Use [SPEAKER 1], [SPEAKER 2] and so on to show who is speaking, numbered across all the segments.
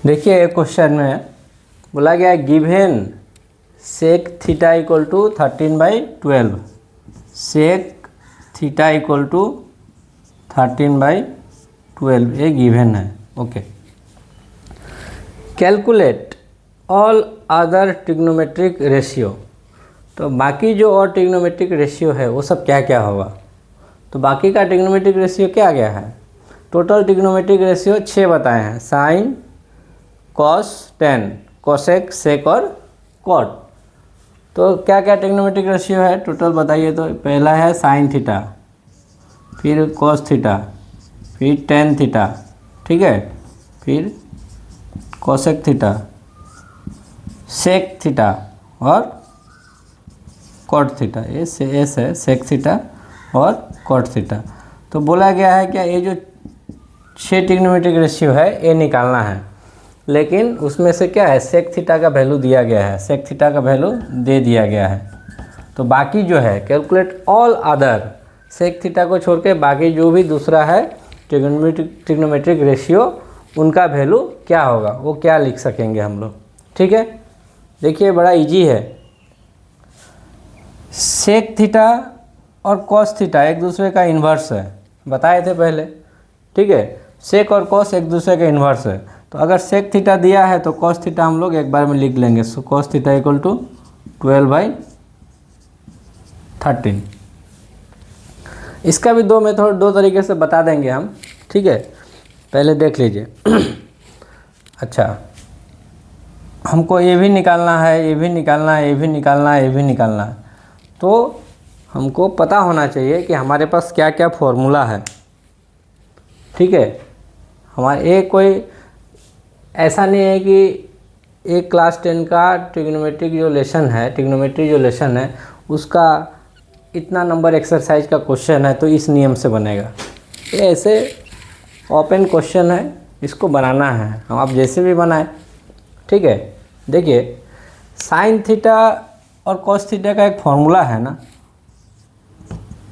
[SPEAKER 1] देखिए एक क्वेश्चन में बोला गया given sec theta equal to 13/12। Sec theta equal to 13/12 ये गिवन है। Okay, calculate all other trigonometric ratio. तो बाकी जो और ट्रिग्नोमेट्रिक रेशियो है वो सब क्या क्या होगा। तो बाकी का ट्रिग्नोमेट्रिक रेशियो क्या गया है। टोटल ट्रिग्नोमेट्रिक रेशियो 6 बताए हैं, साइन, कॉस, टेन, कोसेक, सेक और कॉट। तो क्या क्या ट्रिग्नोमेट्रिक रेशियो है टोटल बताइए। तो पहला है साइन थीटा, फिर कॉस थीटा, फिर टेन थीटा, ठीक है, फिर कोसेक थीटा, सेक थीटा और कॉट थीटा। ये एस है, सेक थीटा और कॉट थीटा। तो बोला गया है क्या ये जो 6 ट्रिग्नोमेट्रिक रेशियो है ये निकालना है, लेकिन उसमें से क्या है सेक थीटा का वैल्यू दिया गया है, सेक थीटा का वैल्यू दे दिया गया है। तो बाकी जो है calculate all other, sec theta को छोड़ के बाकी जो भी दूसरा है ट्रिग्नोमेट्रिक रेशियो उनका वैल्यू क्या होगा, वो क्या लिख सकेंगे हम लोग। ठीक है, देखिए बड़ा इजी है। सेक थीटा और कॉस थीटा एक दूसरे का इन्वर्स है, बताए थे पहले। ठीक है, सेक और कॉस एक दूसरे का इन्वर्स है। तो अगर सेक थीटा दिया है तो कॉस थीटा हम लोग एक बार में लिख लेंगे। So cos theta equal to 12/13। इसका भी दो तरीके से बता देंगे हम। ठीक है, पहले देख लीजिए। अच्छा, हमको ये भी निकालना है, ये भी निकालना है, ये भी निकालना है, ये भी निकालना है। तो हमको पता होना चाहिए कि हमारे पास क्या क्या फॉर्मूला है। ठीक है, हमारे एक कोई ऐसा नहीं है कि एक क्लास 10 का ट्रिग्नोमेट्रिक जो लेसन है, ट्रिग्नोमेट्री जो लेसन है उसका इतना नंबर एक्सरसाइज का क्वेश्चन है तो इस नियम से बनेगा। ये ऐसे ओपन क्वेश्चन है, इसको बनाना है हम, आप जैसे भी बनाएं। ठीक है, देखिए साइन थीटा और कॉस थीटा का एक फॉर्मूला है ना।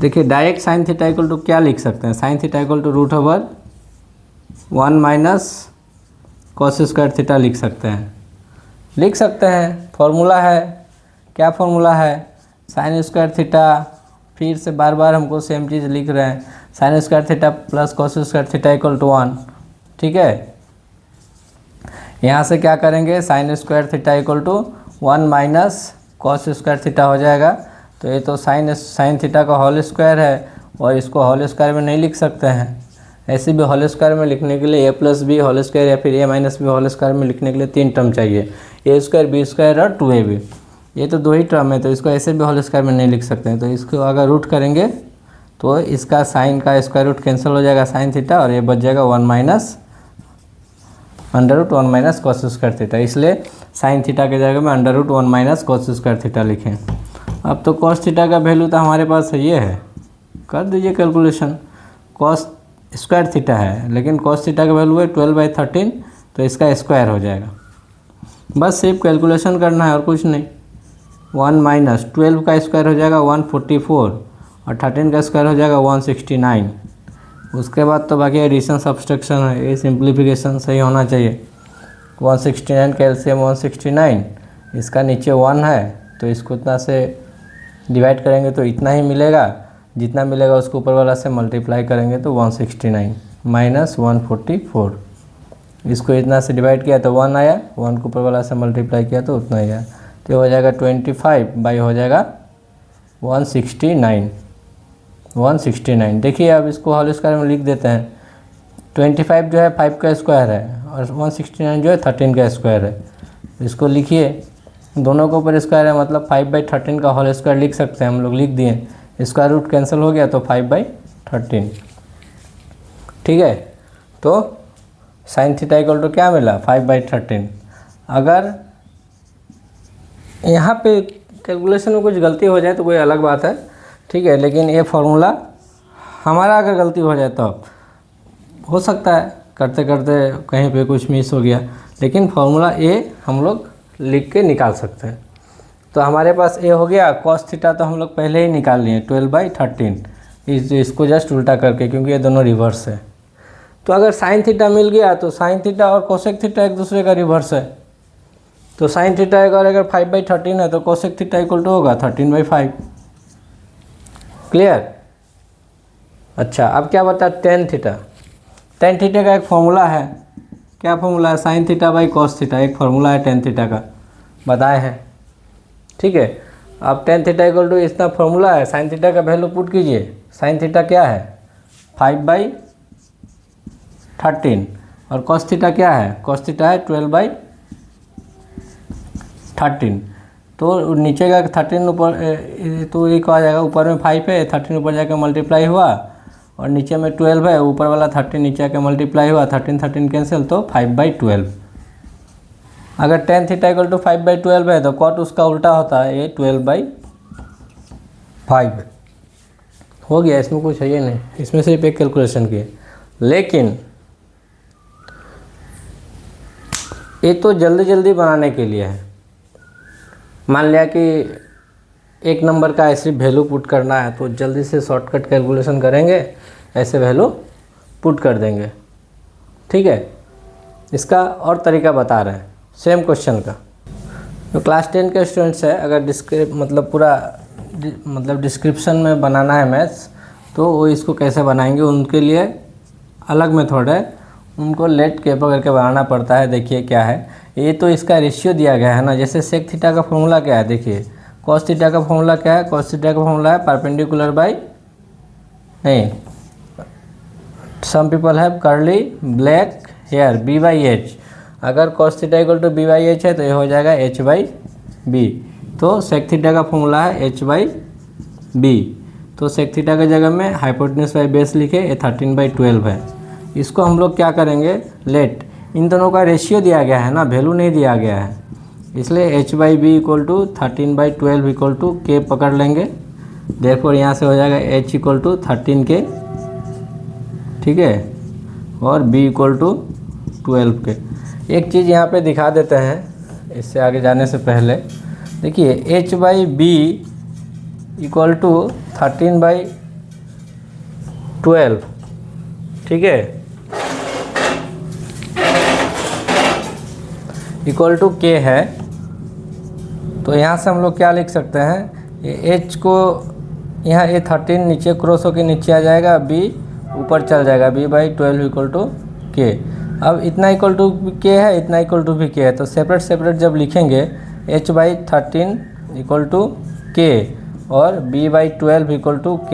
[SPEAKER 1] देखिए direct sine theta equal to क्या लिख सकते हैं, sine theta equal to √1 minus cos square theta लिख सकते हैं। फॉर्मूला है, क्या फॉर्मूला है, साइन स्क्वायर थीटा, फिर से बार बार हमको सेम चीज़ लिख रहे हैं, sine square theta plus cos square theta equal to 1। ठीक है, यहाँ से क्या करेंगे, sine square theta equal to 1 minus cos square theta हो जाएगा। तो ये तो साइन थीटा का होल स्क्वायर है और इसको होल स्क्वायर में नहीं लिख सकते हैं। ऐसे भी होल स्क्वायर में लिखने के लिए a+b होल स्क्वायर या फिर a-b होल स्क्वायर में लिखने के लिए 3 टर्म चाहिए, a² b² और 2ab। ये तो 2 ही टर्म है, तो इसको ऐसे भी होल स्क्वायर में नहीं लिख सकते हैं। तो इसको अगर रूट करेंगे तो इसका साइन का स्क्वायर रूट कैंसिल हो जाएगा साइन थीटा, और ये बच जाएगा 1 minus √1 minus cos square theta. इसलिए साइन थीटा के जगह में √1 माइनस कॉस स्क्वायर थीटा लिखें। अब तो कॉस थीटा का वैल्यू तो हमारे पास ये है, कर दीजिए कैलकुलेशन। कॉस स्क्वायर थीटा है लेकिन कॉस थीटा का वैल्यू है 12/13, तो इसका स्क्वायर हो जाएगा। बस सिर्फ कैलकुलेशन करना है और कुछ नहीं। 1 माइनस 12 का स्क्वायर हो जाएगा 144 और 13 का स्क्वायर हो जाएगा 169। उसके बाद तो बाकी एडिशन सब्सट्रैक्शन है, ये सिंप्लीफिकेशन सही होना चाहिए। 169 का एलसीएम 169, इसका नीचे 1 है तो इसको इतना से डिवाइड करेंगे तो इतना ही मिलेगा, जितना मिलेगा उसको ऊपर वाला से मल्टीप्लाई करेंगे तो 169 माइनस 144। इसको इतना से डिवाइड किया तो 1 आया, 1 को ऊपर वाला से मल्टीप्लाई किया तो उतना ही आया। तो हो जाएगा 25 हो जाएगा 169। देखिए अब इसको होल स्क्वायर में लिख देते हैं। 25 जो है 5 का स्क्वायर है और 169 जो है 13 का स्क्वायर है। इसको लिखिए, दोनों के ऊपर स्क्वायर है मतलब 5/13 का होल स्क्वायर लिख सकते हैं हम लोग, लिख दिए। स्क्वायर रूट कैंसिल हो गया तो 5/13। ठीक है, तो साइन थीटा इक्वल टू क्या मिला 5/13। अगर यहाँ पे कैलकुलेशन में कुछ गलती हो जाए तो कोई अलग बात है, ठीक है, लेकिन ये फॉर्मूला हमारा अगर गलती हो जाए तो हो सकता है करते करते कहीं पे कुछ मिस हो गया, लेकिन फार्मूला ए हम लोग लिख के निकाल सकते हैं। तो हमारे पास ए हो गया। कॉस थीटा तो हम लोग पहले ही निकाल लिए 12/13, इसको जस्ट उल्टा करके, क्योंकि ये दोनों रिवर्स है। तो अगर साइन थीटा मिल गया तो साइन थीटा और कोसेक थीटा एक दूसरे का रिवर्स है, तो साइन थीटा अगर 5/13 है तो कोसेक थीटा इक्वल टू होगा 13/5। क्लियर। अच्छा, अब क्या बता टेन थीटा। टेन थीटा का एक फॉर्मूला है, क्या फॉर्मूला है, sign theta by cos theta, एक फॉर्मूला है टेन थीटा का, बताए हैं। ठीक है, अब टेन थीटा इक्वल टू इतना फॉर्मूला है, साइन थीटा का वैल्यू पुट कीजिए। साइन थीटा क्या है 5/13 और कॉस थीटा क्या है, कॉस थीटा है 12/13। तो नीचे का 13 ऊपर तो एक आ जाएगा, ऊपर में 5 है, 13 ऊपर जाकर मल्टीप्लाई हुआ और नीचे में 12 है, ऊपर वाला 13 नीचे आके मल्टीप्लाई हुआ, 13 कैंसिल, तो 5/12। अगर टेन थीटा इक्वल टू 5/12 है तो कॉट उसका उल्टा होता है, ये 12/5 हो गया। इसमें कुछ है ये नहीं, इसमें सिर्फ एक कैलकुलेशन की है। लेकिन ये तो जल्दी जल्दी बनाने के लिए है। मान लिया कि एक नंबर का ऐसे वैल्यू पुट करना है तो जल्दी से शॉर्टकट कैलकुलेशन करेंगे, ऐसे वैल्यू पुट कर देंगे। ठीक है, इसका और तरीका बता रहे हैं सेम क्वेश्चन का। तो क्लास 10 के स्टूडेंट्स है, अगर डिस्क्रिप्शन में बनाना है मैथ्स तो वो इसको कैसे बनाएंगे, उनके लिए अलग मेथड है, उनको लेट के पकड़ के बनाना पड़ता है। देखिए क्या है, ये तो इसका रेशियो दिया गया है ना, जैसे सेक थीटा का फॉर्मूला क्या है, देखिए कॉस थीटा का फॉर्मूला क्या है, कॉस थीटा का फॉर्मूला है परपेंडिकुलर बाई, नहीं, some people have curly black hair, B/H। अगर cos theta equal to B/H है तो ये हो जाएगा H/B। तो सेक थीटा का फॉर्मूला है H/B। तो सेक थीटा के जगह में हाइपोटेन्यूज बाई बेस लिखे, ये 13/12 है। इसको हम लोग क्या करेंगे, लेट, इन दोनों का रेशियो दिया गया है ना, वैल्यू नहीं दिया गया है, इसलिए H/B equal to 13/12 equal to K पकड़ लेंगे। देखो यहाँ से हो जाएगा H इक्वल टू 13K, ठीक है, और B इक्वल टू 12K। एक चीज़ यहाँ पे दिखा देते हैं इससे आगे जाने से पहले। देखिए H/B इक्वल टू 13/12, ठीक है, इक्वल टू K है। तो यहाँ से हम लोग क्या लिख सकते हैं, ये H को यहाँ ये 13 नीचे क्रॉस होकर नीचे आ जाएगा, B ऊपर चल जाएगा, B/12 इक्वल टू K। अब इतना इक्वल टू K है, इतना इक्वल टू भी K है, तो सेपरेट सेपरेट जब लिखेंगे H/13 इक्वल टू K और B/12 इक्वल टू K,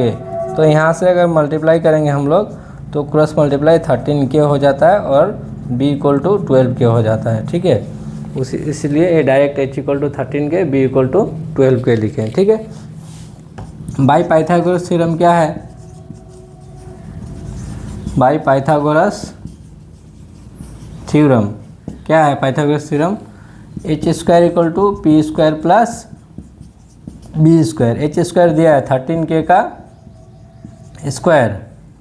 [SPEAKER 1] तो यहाँ से अगर मल्टीप्लाई करेंगे हम लोग तो क्रॉस मल्टीप्लाई 13K हो जाता है और B इक्वल टू 12K हो जाता है। ठीक है, इसलिए ये direct H equal to 13K, B equal to 12K लिखें। ठीक है, बाई पाइथागोरस थ्योरम क्या है, बाई पाइथागोरस थ्योरम क्या है, Pythagoras theorem H² equal to P² plus B²। H² दिया है 13K का स्क्वायर,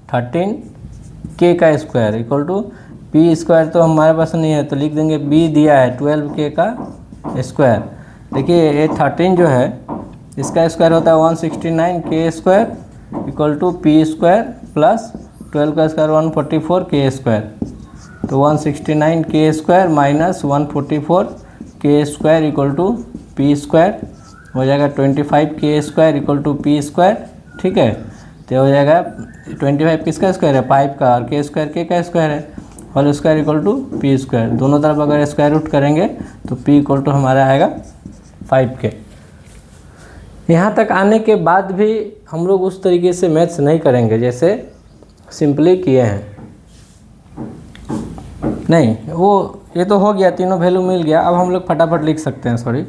[SPEAKER 1] 13K का स्क्वायर इक्वल टू P² तो हमारे पास नहीं है तो लिख देंगे B दिया है 12K का स्क्वायर। देखिए ये 13 जो है इसका स्क्वायर होता है 169K² equal to P² plus 12 का स्क्वायर 144K²। तो 169K² minus 144K² equal to P² हो जाएगा 25K² इक्वल टू P²। ठीक है, तो हो जाएगा 25 किसका स्क्वायर है, 5 का, और K² K का स्क्वायर है, whole square equal to P²। दोनों तरफ अगर स्क्वायर रूट करेंगे तो P इक्वल टू हमारा आएगा 5K। यहाँ तक आने के बाद भी हम लोग उस तरीके से मैथ्स नहीं करेंगे जैसे सिंपली किए हैं, नहीं वो ये तो हो गया, तीनों वैल्यू मिल गया। अब हम लोग फटाफट लिख सकते हैं, सॉरी।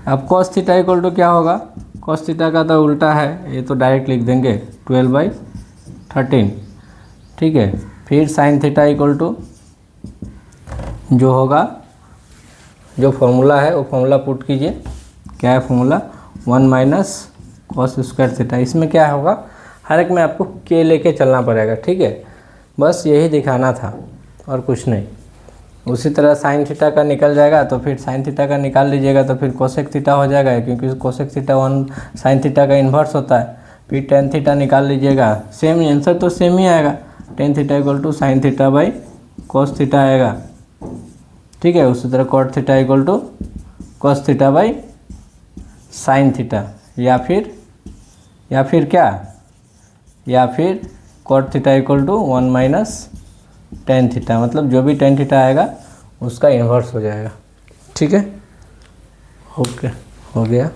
[SPEAKER 1] अब cos थीटा इक्वल टू क्या होगा, cos थीटा का तो उल्टा है, ये तो डायरेक्ट लिख देंगे 12/13। ठीक है, फिर sin थीटा इक्वल टू जो होगा, जो फॉर्मूला है वो फॉर्मूला पुट कीजिए। क्या है फॉर्मूला, 1 माइनस cos² थीटा। इसमें क्या होगा, हर एक में आपको K लेके चलना पड़ेगा। ठीक है, बस यही दिखाना था और कुछ नहीं। उसी तरह साइन थीटा का निकल जाएगा तो फिर साइन थीटा का निकाल लीजिएगा तो फिर कोसेक थीटा हो जाएगा, क्योंकि कोसेक थीटा 1 साइन थीटा का इन्वर्स होता है। फिर टेन थीटा निकाल लीजिएगा, सेम आंसर तो सेम ही आएगा। Tan theta equal to sine theta by cos theta आएगा, ठीक है। उसी तरह cot theta equal to cos theta by sine theta, या फिर क्या, या फिर cot theta equal to 1 minus tan theta, मतलब जो भी टेन थीटा आएगा उसका इन्वर्स हो जाएगा, ठीक है। ओके, हो गया।